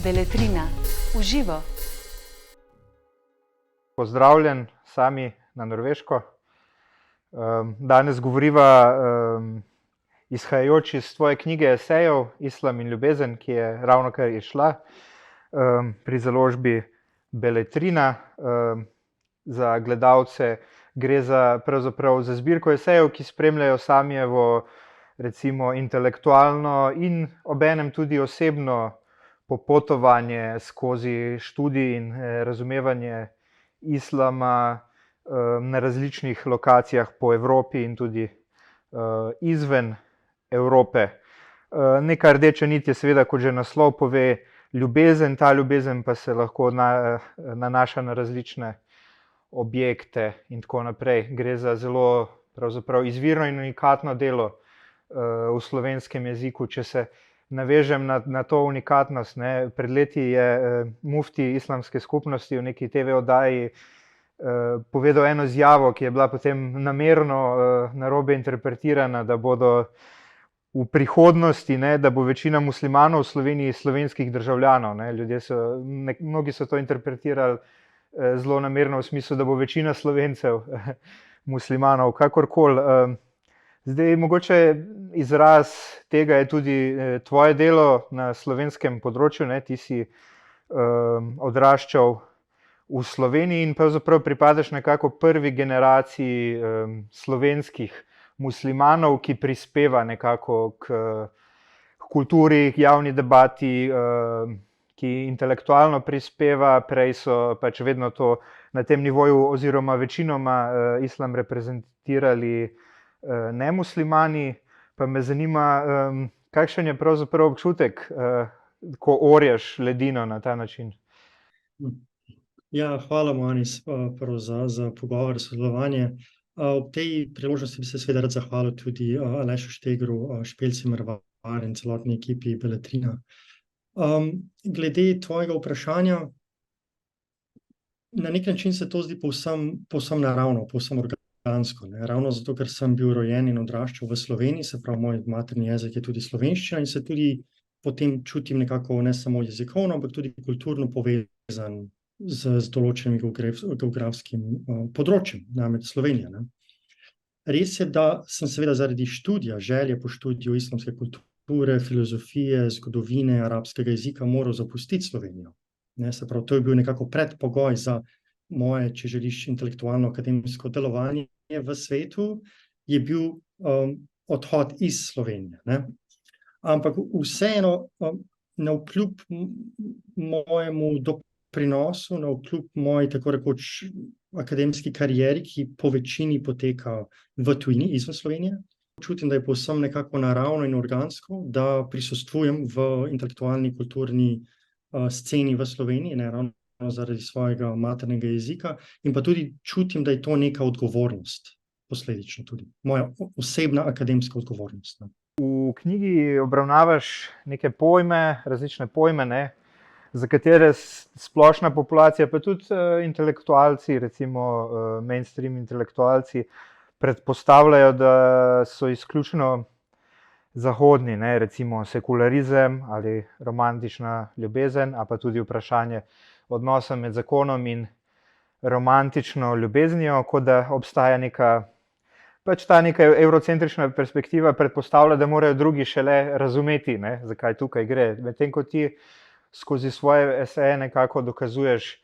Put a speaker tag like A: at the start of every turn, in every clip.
A: Beletrina v živo.
B: Pozdravljen, Sami na Norveško. Danes govoriva izhajajoč iz tvoje knjige esejev Islam in ljubezen, ki je ravnokar izšla pri založbi Beletrina. Za gledalce gre pravzaprav za zbirko esejev, ki spremljajo Samijevo recimo intelektualno in obenem tudi osebno popotovanje skozi študij in razumevanje islama na različnih lokacijah po Evropi in tudi izven Evrope. Neka rdeča nit je seveda, kot že naslov pove, ljubezen, ta ljubezen pa se lahko nanaša na različne objekte in tako naprej. Gre za zelo pravzaprav izvirno in unikatno delo v slovenskem jeziku. Če se navežem na to unikatnost, ne. Pred leti je mufti islamske skupnosti v neki TV oddaji povedal eno izjavo, ki je bila potem namerno narobe interpretirana, da bodo v prihodnosti, ne, da bo večina muslimanov v Sloveniji slovenskih državljanov. Ne. Mnogi so to interpretirali zelo namerno v smislu, da bo večina Slovencev muslimanov, kakorkoli. Zdaj, mogoče izraz tega je tudi tvoje delo na slovenskem področju, ne. Ti si odraščal v Sloveniji in pravzaprav pripadaš nekako prvi generaciji slovenskih muslimanov, ki prispeva nekako k kulturi, k javni debati, ki intelektualno prispeva. Prej so pač vedno to na tem nivoju oziroma večinoma islam reprezentirali nemuslimani. Pa me zanima, kakšen je pravzaprav občutek, ko orješ ledino na ta način?
C: Ja, hvala, Monis, prvo za pogovor, sodelovanje. Ob tej priložnosti bi se seveda rad zahvalil tudi Alešu Štegru, Špelci Mervar in celotni ekipi Beletrina. Glede tvojega vprašanja, na nek način se to zdi povsem naravno, povsem organsko, ne. Ravno zato, ker sem bil rojen in odraščal v Sloveniji, se pravi, moj materni jezik je tudi slovenščina in se tudi potem čutim nekako ne samo jezikovno, ampak tudi kulturno povezan z določenim geografskim področjem, namreč Slovenija, ne. Res je, da sem seveda zaradi študija, želje po študiju islamske kulture, filozofije, zgodovine, arabskega jezika moral zapustiti Slovenijo. Ne, se pravi, to je bil nekako predpogoj za moje, če želiš, intelektualno akademsko delovanje v svetu, je bil odhod iz Slovenije, ne. Ampak vseeno, navkljub mojemu doprinosu, navkljub moji tako rekoč akademski karieri, ki po večini poteka v tujini, izven Slovenije, čutim, da je povsem nekako naravno in organsko, da prisostvujem v intelektualni, kulturni sceni v Sloveniji, ne ravno zaradi svojega maternega jezika, in pa tudi čutim, da je to neka odgovornost, posledično tudi. Moja osebna akademska odgovornost, ne.
B: V knjigi obravnavaš neke pojme, različne pojme, ne, za katere splošna populacija, pa tudi intelektualci, recimo mainstream intelektualci, predpostavljajo, da so izključno zahodni, ne, recimo sekularizem ali romantična ljubezen, a pa tudi vprašanje odnosa med zakonom in romantično ljubeznijo, kot da obstaja neka evrocentrična perspektiva predpostavlja, da morajo drugi šele razumeti, ne, zakaj tukaj gre. Medtem ko ti skozi svoje eseje nekako dokazuješ,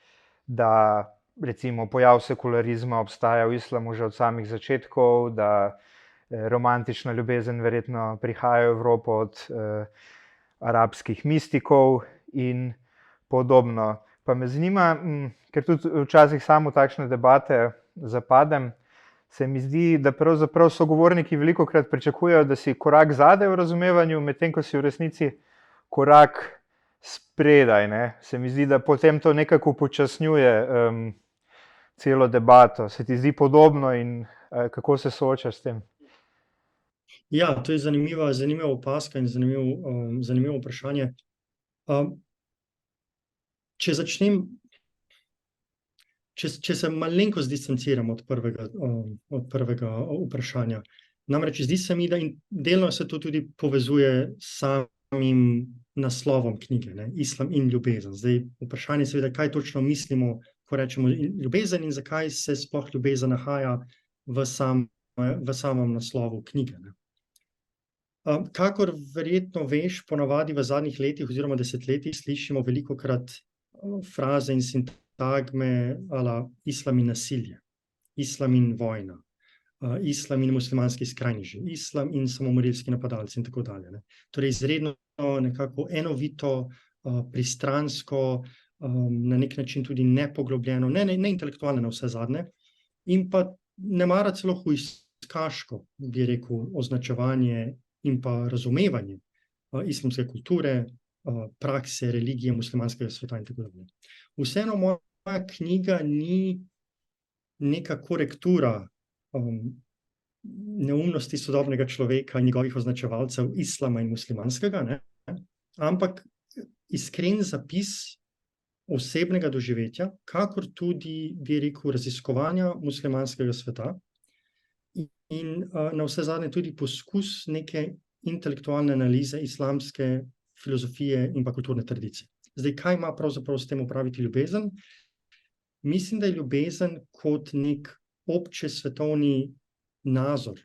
B: da recimo pojav sekularizma obstaja v islamu že od samih začetkov, da romantična ljubezen verjetno prihaja v Evropo od arabskih mistikov in podobno. Pa me zanima, ker tudi včasih sam v takšne debate zapadem, se mi zdi, da pravzaprav sogovorniki velikokrat pričakujejo, da si korak zadaj v razumevanju, medtem ko si v resnici korak spredaj, ne. Se mi zdi, da potem to nekako upočasnjuje celo debato. Se ti zdi podobno in kako se soočaš s tem?
C: Ja, to je zanimiva opazka in zanimivo vprašanje. Če se malenkost distanciram od prvega vprašanja. Namreč zdi se mi, da delno se to tudi povezuje s samim naslovom knjige, ne? Islam in ljubezen. Zdaj, vprašanje je seveda, kaj točno mislimo, ko rečemo ljubezen in zakaj se sploh ljubezen nahaja v samem naslovu knjige. Ne? Kakor verjetno veš, ponavadi v zadnjih letih oziroma desetletjih slišimo velikokrat fraze in sintagme ala islam in nasilje, islam in vojna, islam in muslimanski skrajneži, islam in samomorilski napadalci in tako dalje. Ne? Torej izredno nekako enovito, pristransko, na nek način tudi nepoglobljeno, ne intelektualno na vse zadnje, in pa ne mara celo hujskaško, bi rekel, označevanje in pa razumevanje islamske kulture, prakse, religije, muslimanskega sveta in tako dalje. Vseeno moja knjiga ni neka korektura neumnosti sodobnega človeka in njegovih označevalcev islama in muslimanskega, ne? Ampak iskren zapis osebnega doživetja, kakor tudi, bi rekel, raziskovanja muslimanskega sveta in na vse zadnje tudi poskus neke intelektualne analize islamske filozofije in pa kulturne tradicije. Zdaj, kaj ima pravzaprav s tem opraviti ljubezen? Mislim, da je ljubezen kot nek obče svetovni nazor,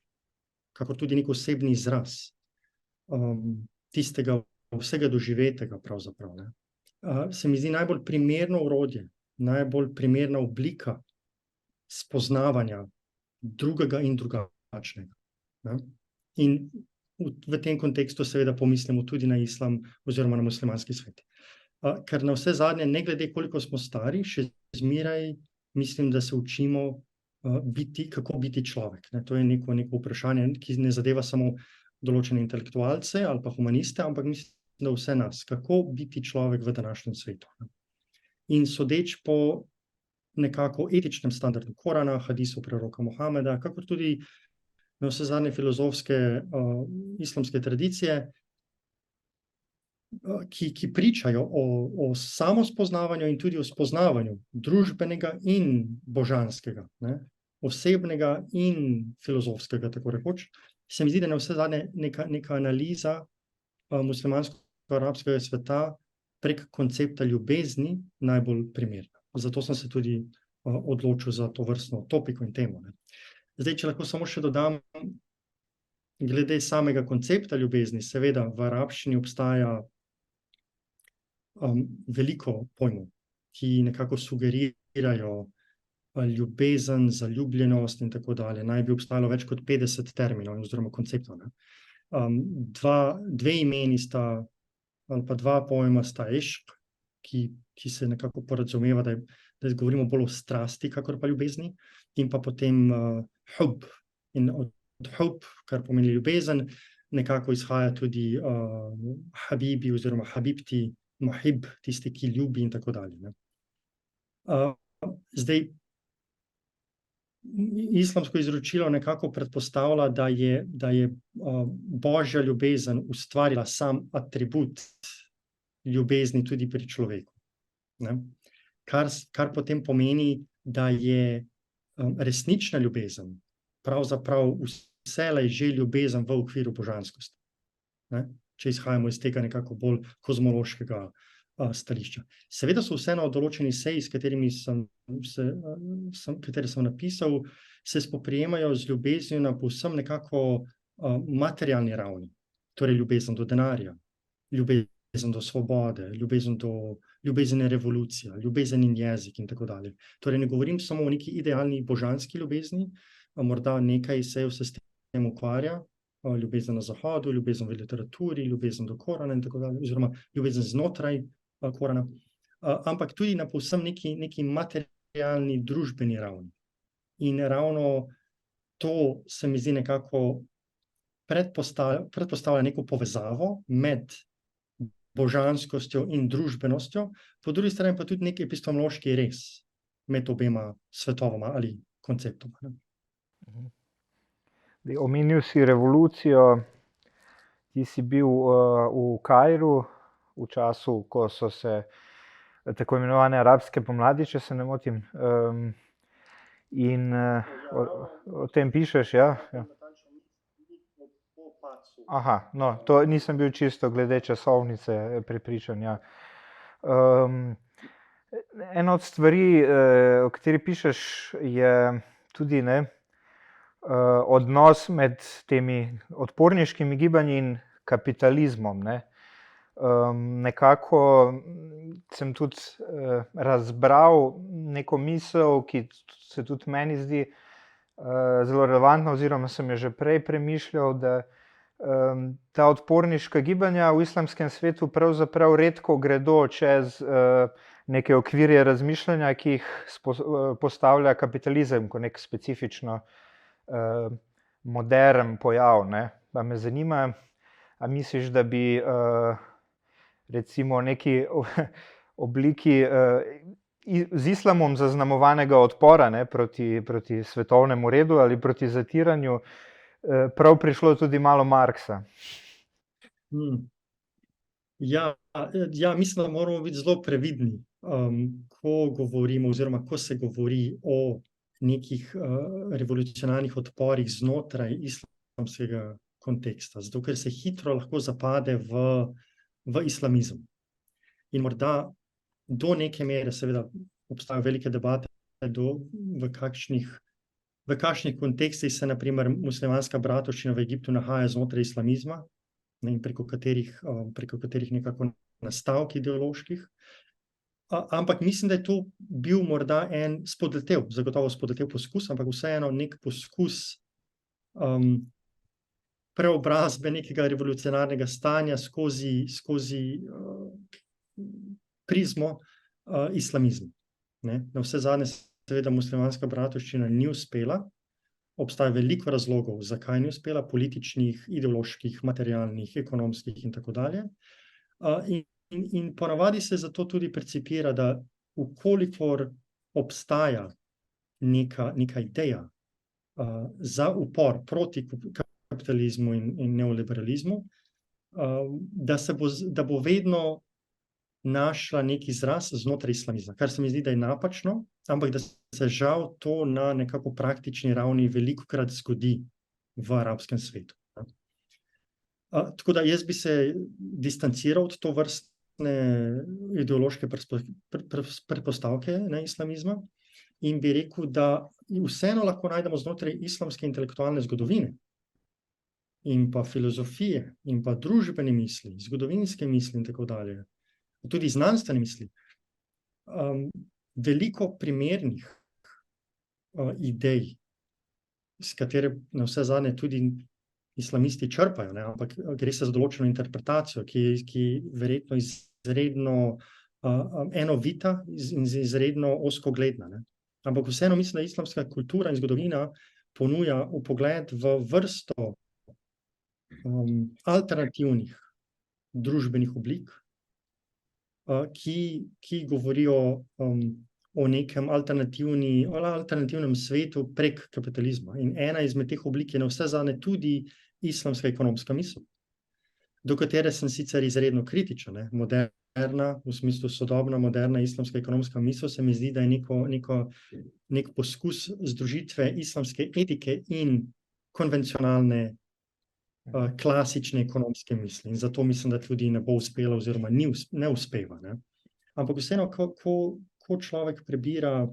C: kakor tudi nek osebni izraz tistega vsega doživetega pravzaprav. Ne? Se mi zdi najbolj primerno orodje, najbolj primerna oblika spoznavanja drugega in drugačnega. Ne? In v tem kontekstu seveda pomislimo tudi na islam oziroma na muslimanski svet. Ker na vse zadnje, ne glede koliko smo stari, še zmeraj mislim, da se učimo kako biti človek. Ne? To je neko vprašanje, ki ne zadeva samo določene intelektualce ali pa humaniste, ampak mislim, da vse nas, kako biti človek v današnjem svetu. Ne? In sodeč po nekako etičnem standardu Korana, hadisov proroka Mohameda, kakor tudi na vse zadnje filozofske islamske tradicije, ki pričajo o samospoznavanju in tudi o spoznavanju družbenega in božanskega, ne? Osebnega in filozofskega, tako rekoč, se mi zdi, da na vse zadnje neka analiza muslimansko-arabskega sveta prek koncepta ljubezni najbolj primerna. Zato sem se tudi odločil za to vrstno topiko in temo. Ne? Zdaj, če lahko samo še dodam, glede samega koncepta ljubezni, seveda v arabščini obstaja veliko pojmov, ki nekako sugerirajo ljubezen, zaljubljenost in tako dalje. Naj bi obstajalo več kot 50 terminov oziroma konceptov. Ne? Dve imeni sta, ali pa dva pojma sta išq, ki se nekako porazumeva, da govorimo bolj o strasti, kakor pa ljubezni, in pa potem hub. In od hub, kar pomeni ljubezen, nekako izhaja tudi habibi oziroma habibti, muhib, tisti, ki ljubi in tako dalje. Ne? Zdaj, islamsko izročilo nekako predpostavlja, da je božja ljubezen ustvarila sam atribut ljubezni tudi pri človeku. Ne? Kar potem pomeni, da je resnična ljubezen pravzaprav vselej že ljubezen v okviru božanskosti. Ne? Če izhajamo iz tega nekako bolj kozmološkega stališča. Seveda so vseeno določeni seji, katere sem napisal, se spoprijemajo z ljubeznijo na povsem nekako materialni ravni. Torej ljubezen do denarja, ljubezen do svobode, ljubezen je revolucija, ljubezen in jezik in tako dalje. Torej ne govorim samo o neki idealni božanski ljubezni, morda nekaj sejev se s tem ukvarja, ljubezen na zahodu, ljubezen v literaturi, ljubezen do Korana in tako dalje, oziroma ljubezen znotraj Korana, ampak tudi na povsem neki materialni družbeni ravni. In ravno to se mi zdi nekako predpostavlja neko povezavo med božanskostjo in družbenostjo, po drugi strani pa tudi nek epistemološki res med obema svetovoma ali konceptoma.
B: Omenil si revolucijo, ti si bil v Kairu v času, ko so se tako imenovane arabske pomladi, če se ne motim, in o tem pišeš, ja? Aha, no, to nisem bil čisto glede časovnice prepričan. Ja. Um, ena od stvari, o kateri pišeš, je tudi odnos med temi odporniškimi gibanji in kapitalizmom. Nekako sem tudi razbral neko misel, ki se tudi meni zdi zelo relevantna, oziroma sem jo že prej premišljal, da ta odporniška gibanja v islamskem svetu pravzaprav redko gredo čez neke okvirje razmišljanja, ki jih postavlja kapitalizem kot nek specifično modern pojav. Pa me zanima, a misliš, da bi recimo neki obliki z islamom zaznamovanega odpora proti svetovnemu redu ali proti zatiranju prav prišlo tudi malo Marksa?
C: Ja, mislim, da moramo biti zelo previdni, ko govorimo oziroma ko se govori o nekih revolucionarnih odporih znotraj islamskega konteksta, zato ker se hitro lahko zapade v islamizem. In morda do neke mere, seveda, obstajajo velike debate, v kakšnih kontekstih se, na primer, muslimanska bratovščina v Egiptu nahaja znotraj islamizma, in preko katerih nekako nastavk ideoloških. Ampak mislim, da je to bil morda en zagotovo spodletel poskus, ampak vseeno nek poskus preobrazbe nekega revolucionarnega stanja skozi prizmo islamizma. Na vse zadnje seveda muslimanska bratovščina ni uspela. Obstaja veliko razlogov, zakaj ni uspela, političnih, ideoloških, materialnih, ekonomskih in tako dalje. In ponavadi se zato tudi percipira, da ukolikor obstaja neka ideja za upor proti kapitalizmu in neoliberalizmu, da bo vedno našla nek izraz znotraj islamizma, kar se mi zdi, da je napačno, ampak da se žal to na nekako praktični ravni velikokrat zgodi v arabskem svetu. Tako da jaz bi se distanciral od tovrstne ideološke predpostavke islamizma in bi rekel, da vseeno lahko najdemo znotraj islamske intelektualne zgodovine in pa filozofije in pa družbene misli, zgodovinske misli in tako dalje, tudi znanstvene misli, veliko primernih idej, s katere na vse zadnje tudi islamisti črpajo, ampak gre se za določeno interpretacijo, ki verjetno izredno enovita in izredno ozkogledna. Ampak vseeno mislim, da islamska kultura in zgodovina ponuja vpogled v vrsto alternativnih družbenih oblik, ki govorijo o nekem alternativnem svetu prek kapitalizma. In ena izmed teh oblik je na vse zadnje tudi islamska ekonomska misel, do katere sem sicer izredno kritičen. Moderna, v smislu sodobna, moderna islamska ekonomska misel se mi zdi, da je nek poskus združitve islamske etike in konvencionalne klasične ekonomske misli. In zato mislim, da tudi ne bo uspela oziroma ne uspeva. Ampak vseeno, ko človek prebira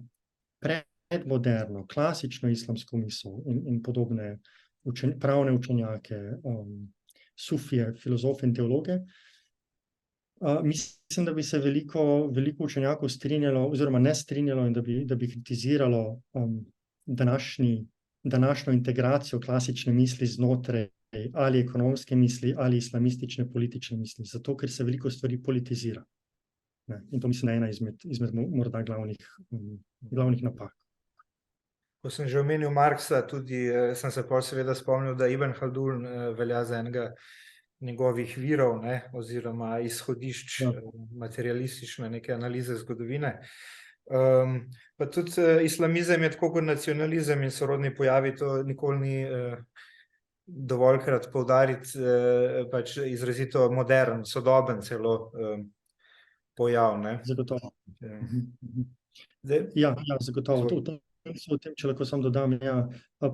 C: predmoderno, klasično islamsko misel in podobne pravne učenjake, sufije, filozofe in teologe, mislim, da bi se veliko učenjakov strinjalo oziroma ne strinjalo in da bi kritiziralo današnjo integracijo klasične misli znotraj ali ekonomske misli ali islamistične politične misli, zato ker se veliko stvari politizira. In to mislim, da je ena izmed morda glavnih napak.
B: Ko sem že omenil Marksa, tudi sem se pa seveda spomnil, da Ibn Haldun velja za enega njegovih virov, oziroma izhodišč materialistične neke analize zgodovine. Pa tudi islamizem je tako kot nacionalizem in sorodni pojavi, to nikoli ni dovoljkrat poudariti, pač izrazito modern, sodoben celo pojav.
C: Zagotovo. Ja, zagotovo. V tem, če lahko sam dodam,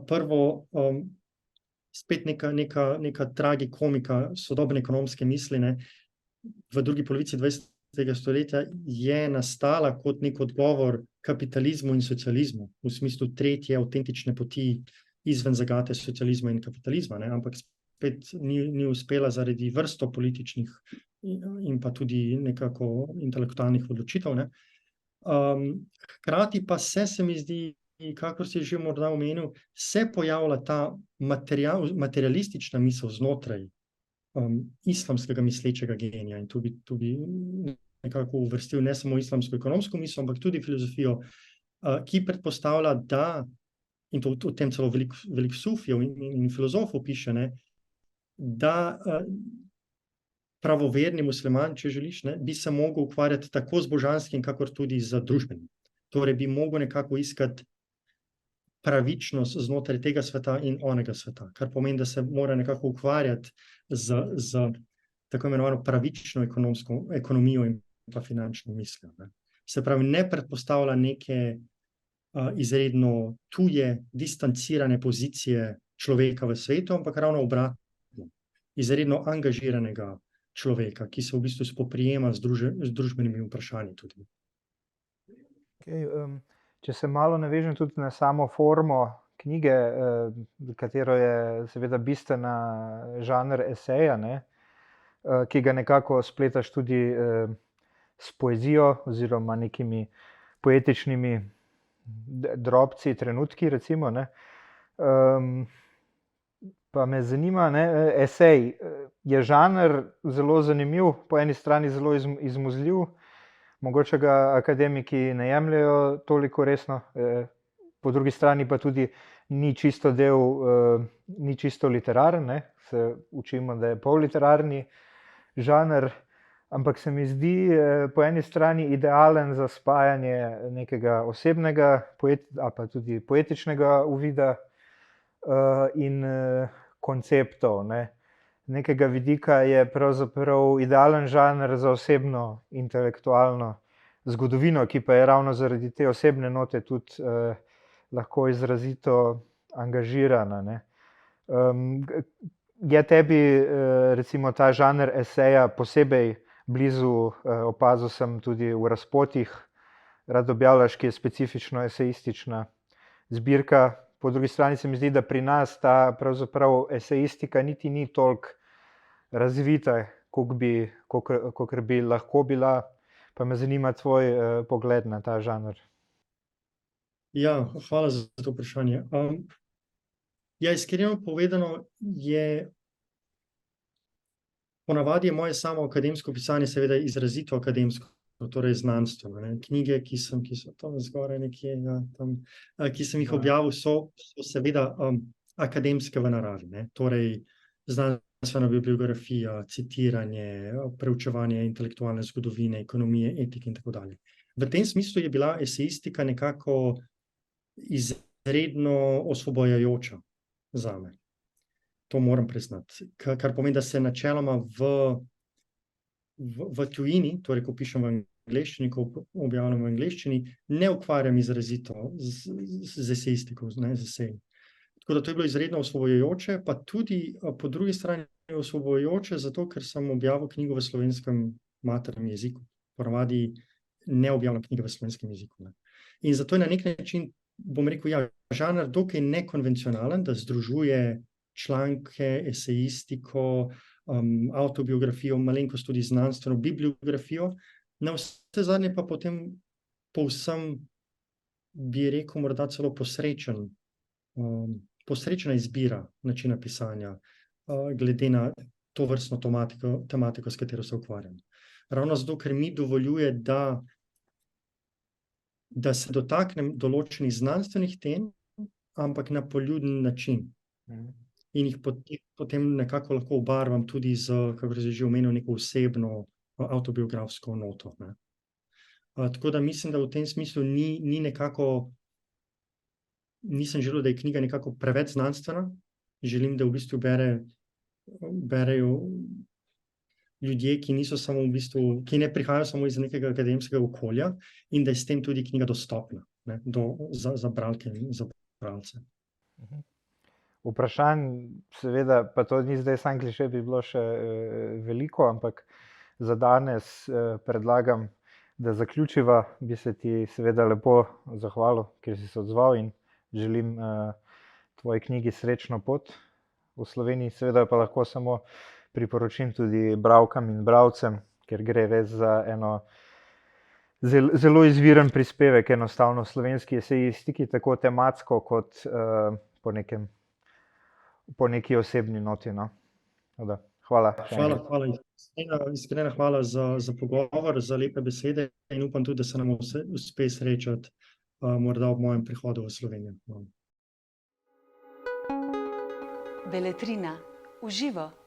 C: prvo, spet neka tragikomika sodobne ekonomske misli, ne, v drugi polovici 20. stoletja je nastala kot nek odgovor kapitalizmu in socializmu, v smislu tretje avtentične poti izven zagate socializma in kapitalizma, ne, ampak spet ni uspela zaradi vrsto političnih in pa tudi nekako intelektualnih odločitev, ne. Hkrati pa se mi zdi, kakor si že morda omenil, se pojavlja ta materialistična misel znotraj islamskega mislečega genija, in tu bi nekako uvrstil ne samo islamsko ekonomsko misel, ampak tudi filozofijo, ki predpostavlja, da, in to o tem celo veliko sufijev in filozofov piše, ne, da pravoverni musliman, če želiš, ne, bi se mogel ukvarjati tako z božanskim, kakor tudi z družbenim. Torej bi mogel nekako iskati pravičnost znotraj tega sveta in onega sveta, kar pomeni, da se mora nekako ukvarjati z tako imenovano pravično ekonomijo in pa finančno mislijo, ne. Se pravi, ne predpostavlja neke izredno tuje, distancirane pozicije človeka v svetu, ampak ravno obratno, izredno angažiranega človeka, ki se v bistvu spoprijema z družbenimi vprašanji tudi.
B: Okay, če se malo navežem tudi na samo formo knjige, katero je seveda bistvena žanr eseja, ne, ki ga nekako spletaš tudi s poezijo oziroma nekimi poetičnimi drobci, trenutki, recimo, ne. Pa me zanima, ne, esej je žanr zelo zanimiv, po eni strani zelo izmuzljiv, mogoče ga akademiki ne jemljajo toliko resno, po drugi strani pa tudi ni čisto ni čisto literaren, ne, se učimo, da je polliterarni žanr, ampak se mi zdi po eni strani idealen za spajanje nekega osebnega ali pa tudi poetičnega uvida in konceptov, ne. Nekega vidika je pravzaprav idealen žanr za osebno intelektualno zgodovino, ki pa je ravno zaradi te osebne note tudi lahko izrazito angažirana, ne. Je tebi recimo ta žanr eseja posebej blizu? Opazil sem tudi v Razpotih, rad objavljaš, ki je specifično esejistična zbirka. Po drugi strani se mi zdi, da pri nas ta pravzaprav esejistika niti ni toliko razvita, kakor bi lahko bila, pa me zanima tvoj pogled na ta žanr.
C: Ja, hvala za to vprašanje. Ja, iskreno povedano ponavadi je moje samo akademsko pisanje seveda izrazito akademsko, torej znanstveno, ne. Knjige, ki so tam zgoraj nekje, ja, tam, ki sem jih objavil, so seveda akademske v naravi, ne. Torej znanstvena bibliografija, citiranje, preučevanje intelektualne zgodovine, ekonomije, etike in tako dalje. V tem smislu je bila esejistika nekako izredno osvobojajoča zame. To moram priznati. Kar pomeni, da se načeloma v tujini, torej ko pišem v angleščini, ko objavljam v angleščini, ne ukvarjam izrazito z esejistiko, ne, z eseji. Tako da to je bilo izredno osvobojajoče, pa tudi po drugi strani osvobojajoče, zato ker sem objavil knjigo v slovenskem maternem jeziku. Ponavadi ne objavljam knjige v slovenskem jeziku, ne. In zato je na nek način, bom rekel, ja, žanr dokaj nekonvencionalen, da združuje članke, esejistiko, avtobiografijo, malenkost tudi znanstveno bibliografijo, na vse zadnje pa potem povsem, bi rekel, morda celo posrečena izbira načina pisanja, glede na tovrstno tematiko, s katero se ukvarjam. Ravno zato, ker mi dovoljuje, da se dotaknem določenih znanstvenih tem, ampak na poljuden način. In jih potem nekako lahko obarvam tudi z, kako si že omenil, neko osebno avtobiografsko noto, ne. Tako da mislim, da v tem smislu nisem želel, da je knjiga nekako preveč znanstvena. Želim, da v bistvu berejo ljudje, ki niso samo v bistvu, ki ne prihajajo samo iz nekega akademskega okolja, in da je s tem tudi knjiga dostopna, ne, za bralke in za bralce.
B: Vprašanj, seveda, pa to ni zdaj sam kliše, bi bilo še veliko, ampak za danes predlagam, da zaključiva. Bi se ti seveda lepo zahvalil, ker si se odzval, in želim tvoji knjigi srečno pot v Sloveniji. Seveda pa lahko samo priporočim tudi bralkam in bralcem, ker gre res za eno zelo izviren prispevek, enostavno slovenski esejistiki, tako tematsko kot po neki osebni noti. No? Hvala.
C: Hvala. Iskrena hvala za pogovor, za lepe besede, in upam tudi, da se nam uspe srečati morda ob mojem prihodu v Slovenijo.
A: Beletrina v živo.